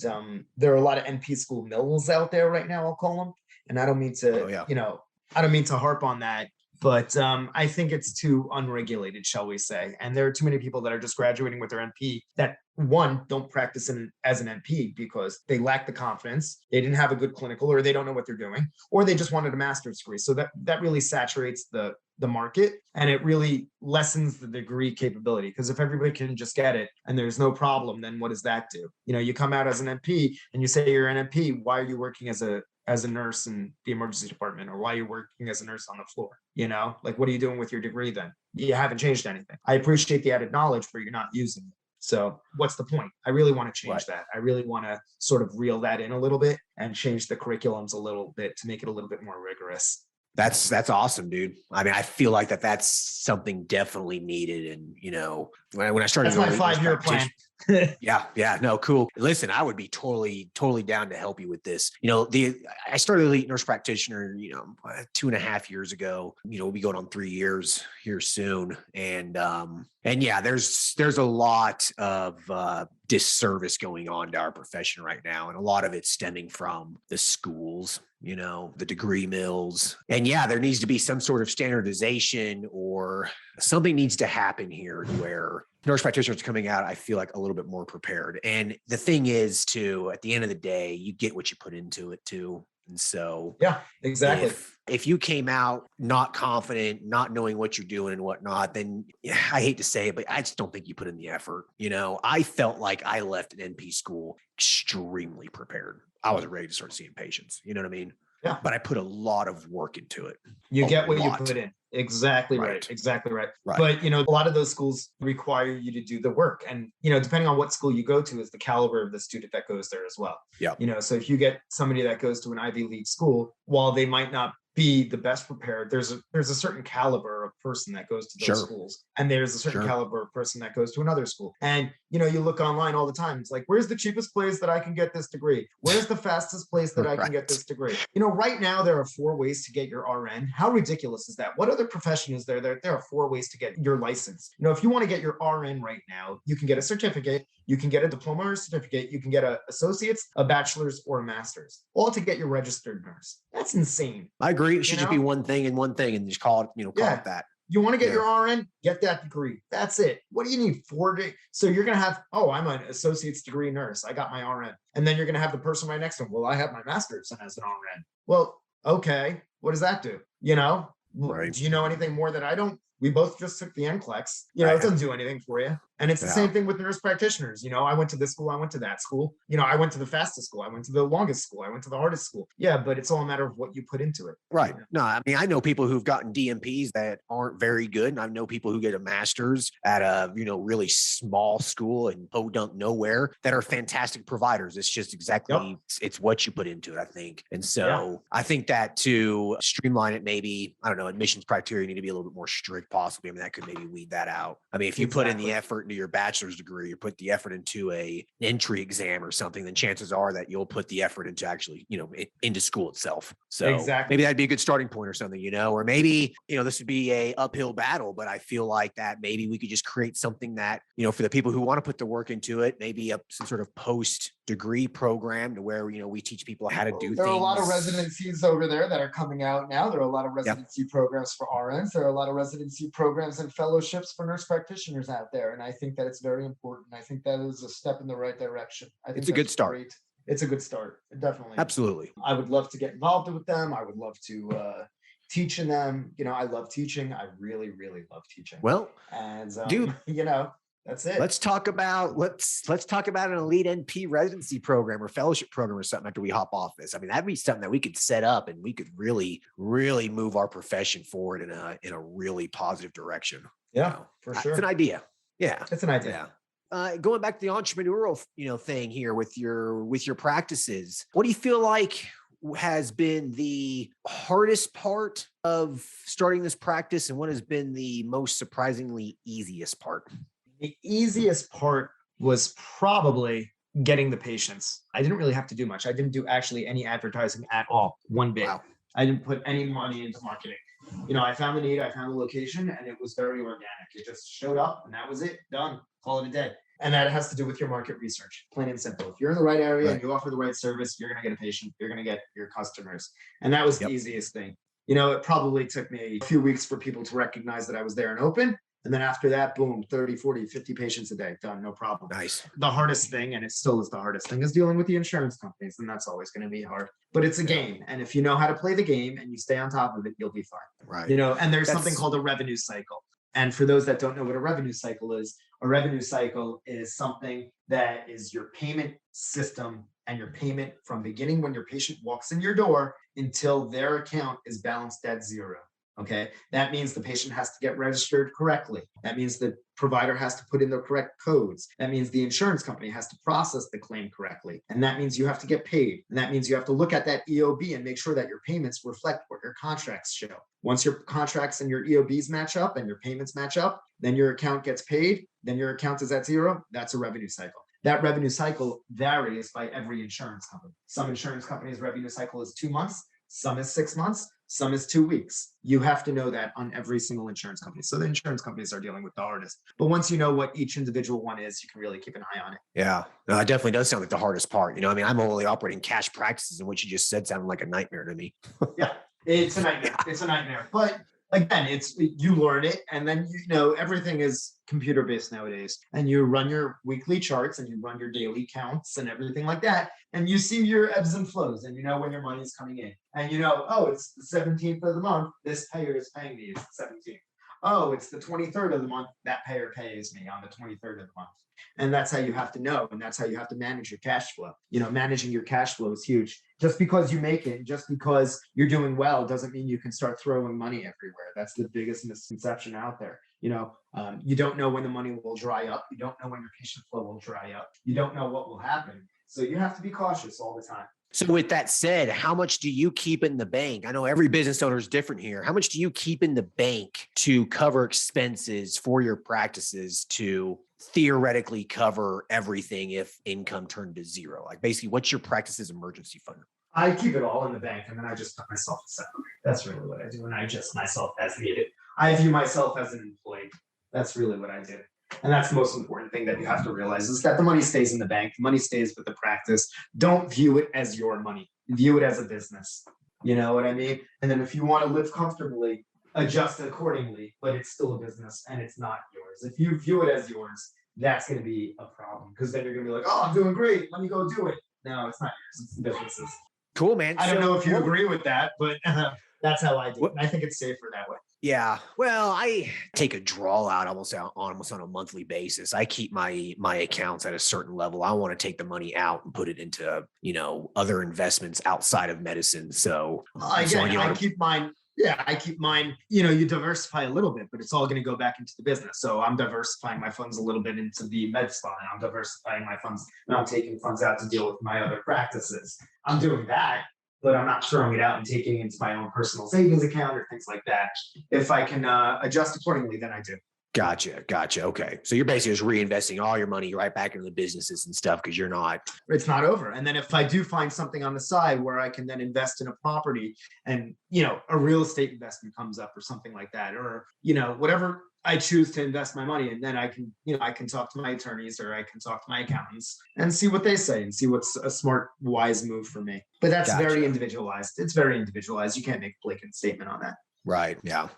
there are a lot of NP school mills out there right now, I'll call them. And I don't mean Oh to, yeah. I don't mean to harp on that, but I think it's too unregulated, shall we say. And there are too many people that are just graduating with their NP that, one, don't practice as an NP because they lack the confidence, they didn't have a good clinical, or they don't know what they're doing, or they just wanted a master's degree. So that really saturates the market, and it really lessens the degree capability, because if everybody can just get it and there's no problem, then what does that do? You come out as an NP and you say you're an NP, why are you working as a nurse in the emergency department, or why are you working as a nurse on the floor? Like, what are you doing with your degree then? You haven't changed anything. I appreciate the added knowledge, but you're not using it. So what's the point? I really want to change that. I really want to sort of reel that in a little bit and change the curriculums a little bit to make it a little bit more rigorous. That's awesome, dude. I mean, I feel like that's something definitely needed. And, when I started, that's my 5-year plan. Yeah. No, cool. Listen, I would be totally down to help you with this. I started Elite Nurse Practitioner, 2.5 years ago. We'll be going on 3 years here soon. And yeah, there's a lot of disservice going on to our profession right now. And a lot of it's stemming from the schools, the degree mills. And yeah, there needs to be some sort of standardization, or something needs to happen here where nurse practitioners coming out, I feel like, a little bit more prepared. And the thing is, too, at the end of the day, you get what you put into it too. And so, yeah, exactly. If you came out not confident, not knowing what you're doing and whatnot, then I hate to say it, but I just don't think you put in the effort. I felt like I left an NP school extremely prepared. I was ready to start seeing patients. You know what I mean? Yeah. But I put a lot of work into it. You get what you put in. Exactly right. Exactly right. But, a lot of those schools require you to do the work. And, depending on what school you go to is the caliber of the student that goes there as well. Yeah. So if you get somebody that goes to an Ivy League school, while they might not be the best prepared, there's a certain caliber of person that goes to those schools, and there's a certain caliber of person that goes to another school. And you look online all the time, it's like, where's the cheapest place that I can get this degree? Where's the fastest place that I can get this degree? Right now there are 4 ways to get your RN. How ridiculous is that? What other profession is there? There are 4 ways to get your license. If you want to get your RN right now, you can get a certificate, you can get a diploma or a certificate, you can get a associate's, a bachelor's, or a master's, all to get your registered nurse. That's insane. I agree. It should just be one thing and just call it, call it that. You want to get your RN, get that degree. That's it. What do you need? 4 days? So you're going to have, I'm an associate's degree nurse, I got my RN. And then you're going to have the person right next to him, well, I have my master's and as an RN. Well, okay. What does that do? Right. Do you know anything more that I don't? We both just took the NCLEX. It doesn't do anything for you. And it's the same thing with nurse practitioners. I went to this school, I went to that school. I went to the fastest school, I went to the longest school, I went to the hardest school. Yeah, but it's all a matter of what you put into it. Right. No, I mean, I know people who've gotten DMPs that aren't very good. And I know people who get a master's at a, really small school in podunk nowhere that are fantastic providers. It's just exactly, it's what you put into it, I think. And so I think that to streamline it, maybe, I don't know, admissions criteria need to be a little bit more strict possibly. I mean, that could maybe weed that out. I mean, if you put in the effort into your bachelor's degree, or put the effort into an entry exam or something, then chances are that you'll put the effort into actually, into school itself. So maybe that'd be a good starting point or something, or maybe, this would be a uphill battle, but I feel like that maybe we could just create something that, for the people who want to put the work into it, maybe some sort of post degree program to where, we teach people how to do things. There are a lot of residencies over there that are coming out now. There are a lot of residency programs for RNs. There are a lot of residency programs and fellowships for nurse practitioners out there. And I think that it's very important. I think that is a step in the right direction. I think it's a good start. Great. It's a good start. Definitely. Absolutely. I would love to get involved with them. I would love to teach in them. I love teaching. I really, really love teaching. Well, and dude, that's it. Let's talk about an elite NP residency program or fellowship program or something after we hop off this. I mean, that'd be something that we could set up and we could really, really move our profession forward in a really positive direction. Yeah, for sure. It's an idea. Yeah. It's an idea. Yeah. Going back to the entrepreneurial, thing here with your practices, what do you feel like has been the hardest part of starting this practice, and what has been the most surprisingly easiest part? The easiest part was probably getting the patients. I didn't really have to do much. I didn't do actually any advertising at all, one bit. Wow. I didn't put any money into marketing. I found the need, I found the location, and it was very organic. It just showed up and that was it. Done. Call it a day. And that has to do with your market research, plain and simple. If you're in the right area and you offer the right service, you're going to get a patient, you're going to get your customers. And that was the easiest thing. It probably took me a few weeks for people to recognize that I was there and open. And then after that, boom, 30, 40, 50 patients a day, done, no problem. Nice. The hardest thing, and it still is the hardest thing, is dealing with the insurance companies. And that's always going to be hard. But it's a game. And if you know how to play the game and you stay on top of it, you'll be fine. Right. And there's something called a revenue cycle. And for those that don't know what a revenue cycle is something that is your payment system and your payment from beginning when your patient walks in your door until their account is balanced at zero. Okay. That means the patient has to get registered correctly. That means the provider has to put in the correct codes. That means the insurance company has to process the claim correctly. And that means you have to get paid. And that means you have to look at that EOB and make sure that your payments reflect what your contracts show. Once your contracts and your EOBs match up and your payments match up, then your account gets paid. Then your account is at zero. That's a revenue cycle. That revenue cycle varies by every insurance company. Some insurance companies' revenue cycle is 2 months. Some is 6 months. Some is 2 weeks. You have to know that on every single insurance company. So the insurance companies are dealing with the hardest. But once you know what each individual one is, you can really keep an eye on it. Yeah, no, it definitely does sound like the hardest part. I'm only operating cash practices, and what you just said sounded like a nightmare to me. Yeah, it's a nightmare. It's a nightmare. But again, you learn it, and then everything is computer-based nowadays. And you run your weekly charts and you run your daily counts and everything like that. And you see your ebbs and flows, and you know when your money is coming in. And it's the 17th of the month, this payer is paying me, it's the 17th. Oh, it's the 23rd of the month, that payer pays me on the 23rd of the month. And that's how you have to know, and that's how you have to manage your cash flow. Managing your cash flow is huge. Just because you make it, just because you're doing well, doesn't mean you can start throwing money everywhere. That's the biggest misconception out there. You don't know when the money will dry up. You don't know when your patient flow will dry up. You don't know what will happen. So you have to be cautious all the time. So with that said, how much do you keep in the bank? I know every business owner is different here. How much do you keep in the bank to cover expenses for your practices to theoretically cover everything if income turned to zero? Like basically, what's your practice's emergency fund? I keep it all in the bank, and then I just put myself aside. That's really what I do, and I adjust myself as needed. I view myself as an employee. That's really what I do. And that's the most important thing that you have to realize is that the money stays in the bank. The money stays with the practice. Don't view it as your money. View it as a business. You know what I mean? And then if you want to live comfortably, adjust accordingly, but it's still a business and it's not yours. If you view it as yours, that's going to be a problem because then you're going to be like, oh, I'm doing great. Let me go do it. No, it's not yours. It's the business's. Cool, man. I don't know if you agree with that, but that's how I do it. And I think it's safer that way. Yeah. Well, I take a draw out almost on a monthly basis. I keep my accounts at a certain level. I want to take the money out and put it into, other investments outside of medicine. So I keep mine. Yeah, I keep mine. You diversify a little bit, but it's all going to go back into the business. So I'm diversifying my funds a little bit into the medspa, and I'm diversifying my funds, and I'm taking funds out to deal with my other practices. I'm doing that, but I'm not throwing it out and taking it into my own personal savings account or things like that. If I can adjust accordingly, then I do. Gotcha. Okay. So you're basically just reinvesting all your money right back into the businesses and stuff because it's not over. And then if I do find something on the side where I can then invest in a property and, a real estate investment comes up or something like that, or, whatever I choose to invest my money in, then I can talk to my attorneys or I can talk to my accountants and see what they say and see what's a smart, wise move for me. But that's very individualized. It's very individualized. You can't make a blanket statement on that. Right. Yeah.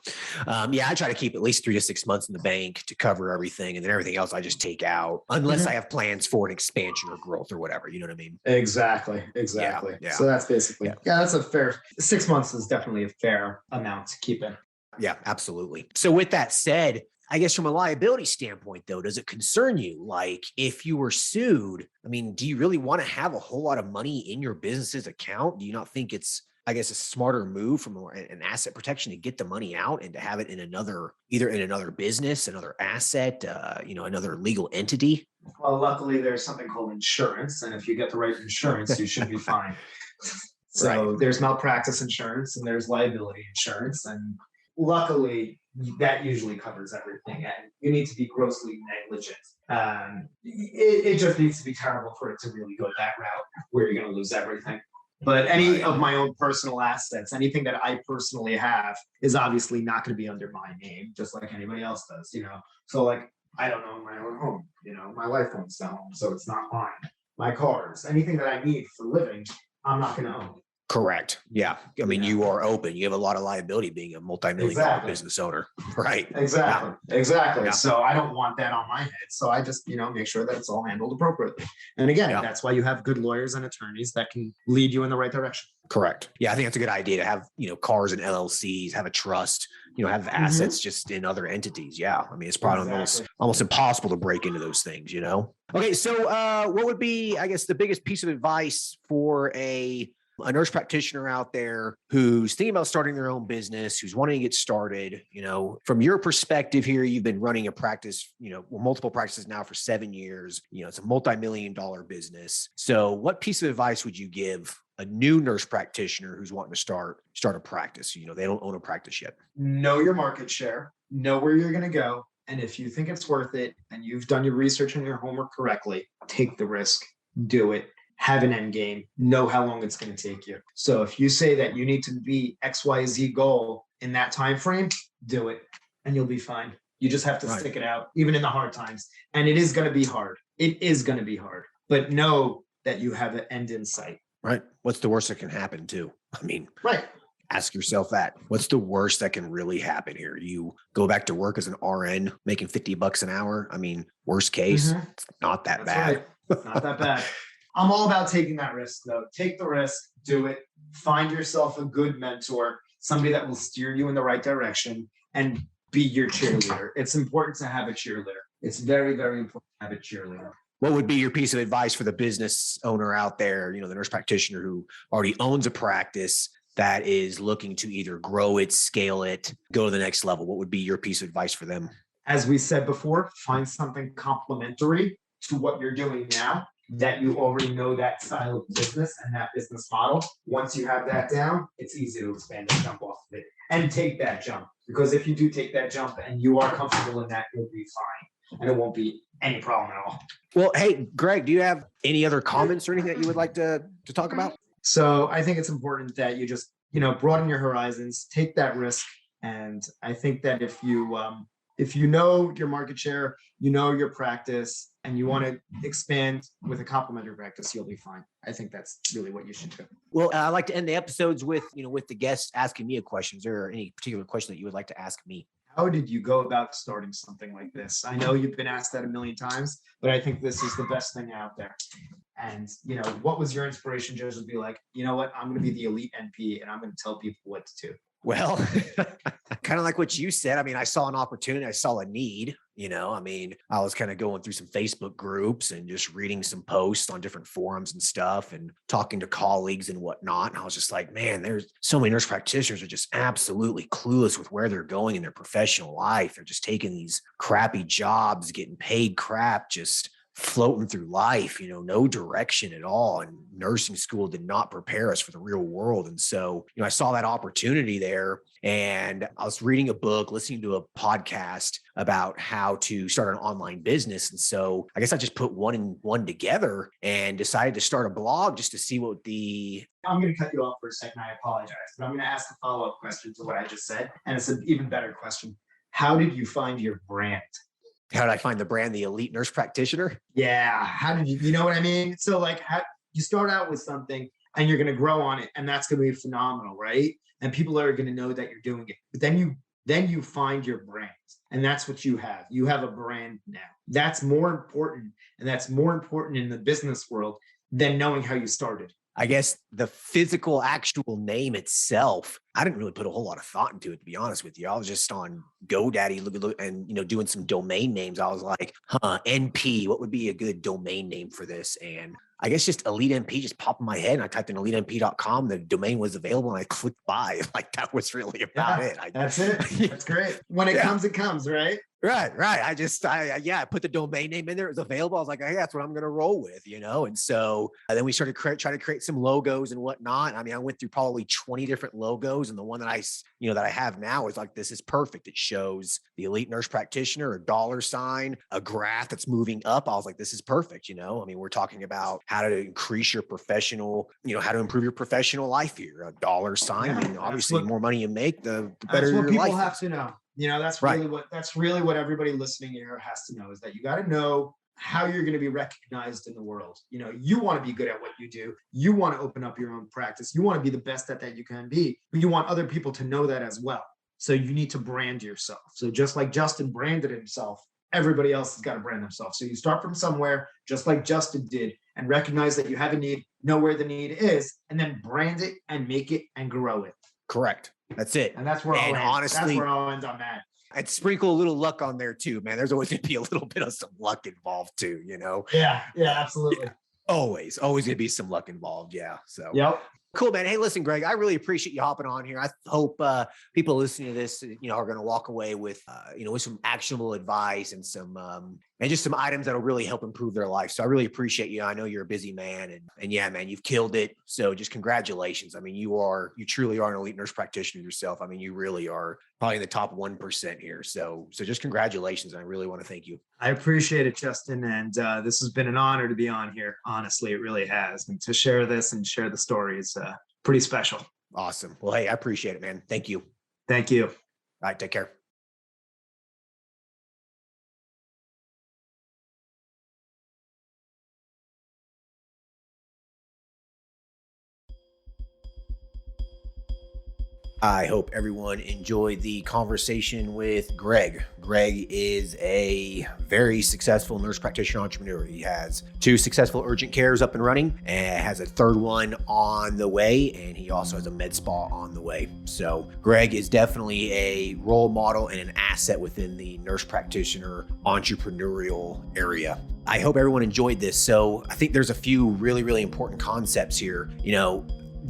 I try to keep at least 3 to 6 months in the bank to cover everything. And then everything else I just take out unless I have plans for an expansion or growth or whatever. You know what I mean? Exactly. Yeah. So that's basically, that's a fair 6 months is definitely a fair amount to keep in. Yeah, absolutely. So with that said, I guess from a liability standpoint, though, does it concern you? Like if you were sued, do you really want to have a whole lot of money in your business's account? Do you not think it's, I guess, a smarter move from an asset protection to get the money out and to have it in either in another business, another asset, another legal entity? Well, luckily there's something called insurance. And if you get the right insurance, you should be fine. So There's malpractice insurance and there's liability insurance. And luckily that usually covers everything. And you need to be grossly negligent. It just needs to be terrible for it to really go that route where you're going to lose everything. But any of my own personal assets, anything that I personally have is obviously not going to be under my name, just like anybody else does, So like, I don't own my own home, my wife owns the home, so it's not mine. My cars, anything that I need for living, I'm not going to own. Correct. Yeah. I mean, you are open. You have a lot of liability being a multi-million dollar business owner. Right. Exactly. Yeah. Exactly. Yeah. So I don't want that on my head. So I just, make sure that it's all handled appropriately. And again, that's why you have good lawyers and attorneys that can lead you in the right direction. Correct. Yeah. I think that's a good idea to have, cars and LLCs, have a trust, have assets just in other entities. Yeah. I mean, it's probably almost impossible to break into those things, Okay. So what would be, I guess, the biggest piece of advice for a nurse practitioner out there who's thinking about starting their own business, who's wanting to get started, from your perspective here, you've been running a practice, multiple practices now for 7 years, it's a multi-million dollar business. So what piece of advice would you give a new nurse practitioner who's wanting to start a practice? They don't own a practice yet. Know your market share, know where you're going to go. And if you think it's worth it and you've done your research and your homework correctly, take the risk, do it. Have an end game, know how long it's going to take you. So if you say that you need to be XYZ goal in that time frame, do it and you'll be fine. You just have to stick it out, even in the hard times. And it is going to be hard. It is going to be hard, but know that you have an end in sight. Right. What's the worst that can happen too? I mean, ask yourself that. What's the worst that can really happen here? You go back to work as an RN making $50 an hour. I mean, worst case, it's not that bad. Right. Not that bad. I'm all about taking that risk though. Take the risk, do it, find yourself a good mentor, somebody that will steer you in the right direction and be your cheerleader. It's important to have a cheerleader. It's very, very important to have a cheerleader. What would be your piece of advice for the business owner out there, the nurse practitioner who already owns a practice that is looking to either grow it, scale it, go to the next level? What would be your piece of advice for them? As we said before, find something complementary to what you're doing now, that you already know that style of business and that business model. Once you have that down, it's easy to expand and jump off of it and take that jump. Because if you do take that jump and you are comfortable in that, you'll be fine. And it won't be any problem at all. Well, hey, Greg, do you have any other comments or anything that you would like to talk about? So I think it's important that you just, broaden your horizons, take that risk. And I think that if you know your market share, your practice, and you want to expand with a complementary practice, you'll be fine. I think that's really what you should do. Well, I like to end the episodes with the guests asking me a question. Is there any particular question that you would like to ask me? How did you go about starting something like this? I know you've been asked that a million times, but I think this is the best thing out there. And, what was your inspiration just to be like, you know what, I'm going to be the elite NP and I'm going to tell people what to do? Well, kind of like what you said. I mean, I saw an opportunity. I saw a need, I was kind of going through some Facebook groups and just reading some posts on different forums and stuff and talking to colleagues and whatnot. And I was just like, man, there's so many nurse practitioners are just absolutely clueless with where they're going in their professional life. They're just taking these crappy jobs, getting paid crap, just floating through life, no direction at all. And nursing school did not prepare us for the real world. And so, I saw that opportunity there and I was reading a book, listening to a podcast about how to start an online business. And so I guess I just put one and one together and decided to start a blog just to see what I'm going to cut you off for a second. I apologize, but I'm going to ask a follow-up question to what I just said. And it's an even better question. How did you find your brand? How did I find the brand, the Elite Nurse Practitioner? Yeah. How did you know what I mean? So like you start out with something and you're going to grow on it and that's going to be phenomenal, right? And people are going to know that you're doing it. But then you find your brand and that's what you have. You have a brand now. That's more important. And that's more important in the business world than knowing how you started. I guess the physical actual name itself, I didn't really put a whole lot of thought into it, to be honest with you. I was just on GoDaddy and doing some domain names. I was like, NP, what would be a good domain name for this? And I guess just Elite NP just popped in my head and I typed in elitenp.com. The domain was available and I clicked buy. Like that was really about it. That's it. That's great. When it comes, it comes, right? Right. I put the domain name in there. It was available. I was like, hey, that's what I'm going to roll with, And so then we started trying to create some logos and whatnot. I mean, I went through probably 20 different logos, and the one that that I have now is like, this is perfect. It shows the elite nurse practitioner, a dollar sign, a graph that's moving up. I was like, this is perfect. I mean, we're talking about how to increase your professional, how to improve your professional life here. A dollar sign. Yeah, I mean, obviously, the more money you make, the better that's what your people life have is. to know. That's Right. really what everybody listening here has to know, is that you got to know how you're going to be recognized in the world. You want to be good at what you do. You want to open up your own practice. You want to be the best at that you can be, but you want other people to know that as well. So you need to brand yourself. So just like Justin branded himself, everybody else has got to brand themselves. So you start from somewhere, just like Justin did, and recognize that you have a need, know where the need is, and then brand it and make it and grow it. Correct. That's it. And that's where I'll end on that. And sprinkle a little luck on there too, man. There's always going to be a little bit of some luck involved too, Yeah, absolutely. Yeah. Always going to be some luck involved. Yeah. So, yep. Cool, man. Hey, listen, Graig, I really appreciate you hopping on here. I hope people listening to this, are going to walk away with, with some actionable advice and and just some items that'll really help improve their life. So I really appreciate you. I know you're a busy man, and yeah, man, you've killed it. So just congratulations. I mean, you truly are an elite nurse practitioner yourself. I mean, you really are probably in the top 1% here. So just congratulations. And I really want to thank you. I appreciate it, Justin. And this has been an honor to be on here. Honestly, it really has. And to share this and share the story is pretty special. Awesome. Well, hey, I appreciate it, man. Thank you. Thank you. All right. Take care. I hope everyone enjoyed the conversation with Graig. Graig is a very successful nurse practitioner entrepreneur. He has 2 successful urgent cares up and running, and has a 3rd one on the way, and he also has a med spa on the way. So Graig is definitely a role model and an asset within the nurse practitioner entrepreneurial area. I hope everyone enjoyed this. So I think there's a few really, really important concepts here.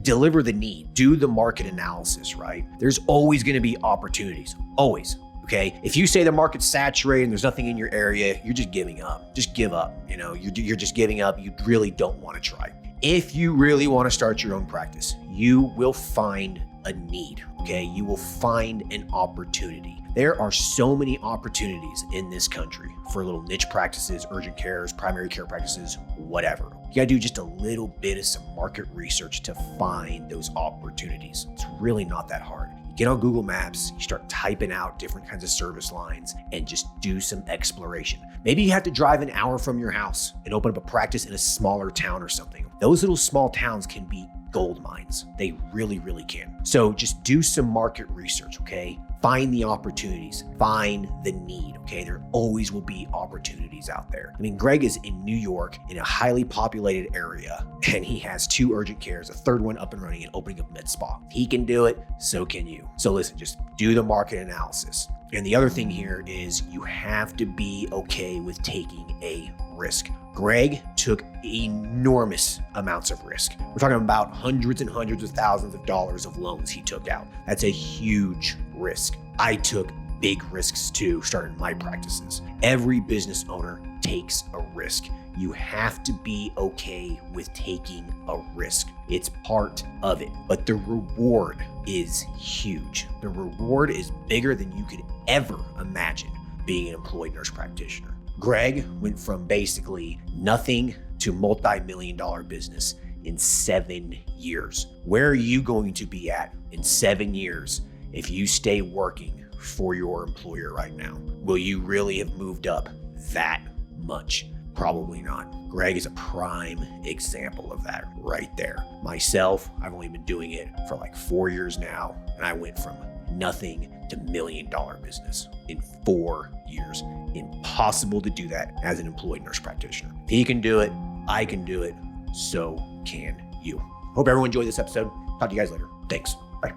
Deliver the need, do the market analysis, right? There's always going to be opportunities, always. Okay. If you say the market's saturated and there's nothing in your area, you're just giving up. Just give up. You're just giving up. You really don't want to try. If you really want to start your own practice, you will find a need. Okay. You will find an opportunity. There are so many opportunities in this country for little niche practices, urgent cares, primary care practices, whatever. You gotta do just a little bit of some market research to find those opportunities. It's really not that hard. You get on Google Maps, you start typing out different kinds of service lines, and just do some exploration. Maybe you have to drive an hour from your house and open up a practice in a smaller town or something. Those little small towns can be gold mines. They really, really can. So just do some market research, okay? Find the opportunities, find the need, okay? There always will be opportunities out there. I mean, Graig is in New York in a highly populated area, and he has 2 urgent cares, a 3rd one up and running and opening up med spa. He can do it, so can you. So listen, just do the market analysis. And the other thing here is you have to be okay with taking a risk. Graig took enormous amounts of risk. We're talking about hundreds and hundreds of thousands of dollars of loans he took out. That's a huge risk. I took big risks too, starting my practices. Every business owner takes a risk. You have to be okay with taking a risk. It's part of it, but the reward is huge. The reward is bigger than you could ever imagine being an employed nurse practitioner. Graig went from basically nothing to multi-million-dollar business in 7 years. Where are you going to be at in 7 years if you stay working for your employer right now? Will you really have moved up that much? Probably not. Graig is a prime example of that right there. Myself, I've only been doing it for like 4 years now, and I went from nothing to $1 million business in 4 years. Impossible to do that as an employed nurse practitioner. If he can do it, I can do it. So can you. Hope everyone enjoyed this episode. Talk to you guys later. Thanks. Bye.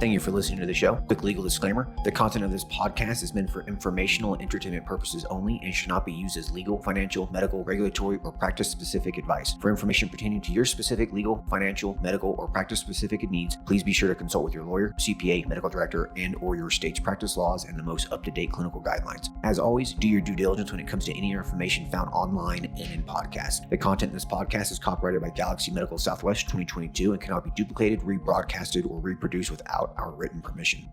Thank you for listening to the show. Quick legal disclaimer. The content of this podcast is meant for informational and entertainment purposes only and should not be used as legal, financial, medical, regulatory, or practice-specific advice. For information pertaining to your specific legal, financial, medical, or practice-specific needs, please be sure to consult with your lawyer, CPA, medical director, and/or your state's practice laws and the most up-to-date clinical guidelines. As always, do your due diligence when it comes to any information found online and in podcasts. The content in this podcast is copyrighted by Galaxy Medical Southwest 2022 and cannot be duplicated, rebroadcasted, or reproduced without our written permission.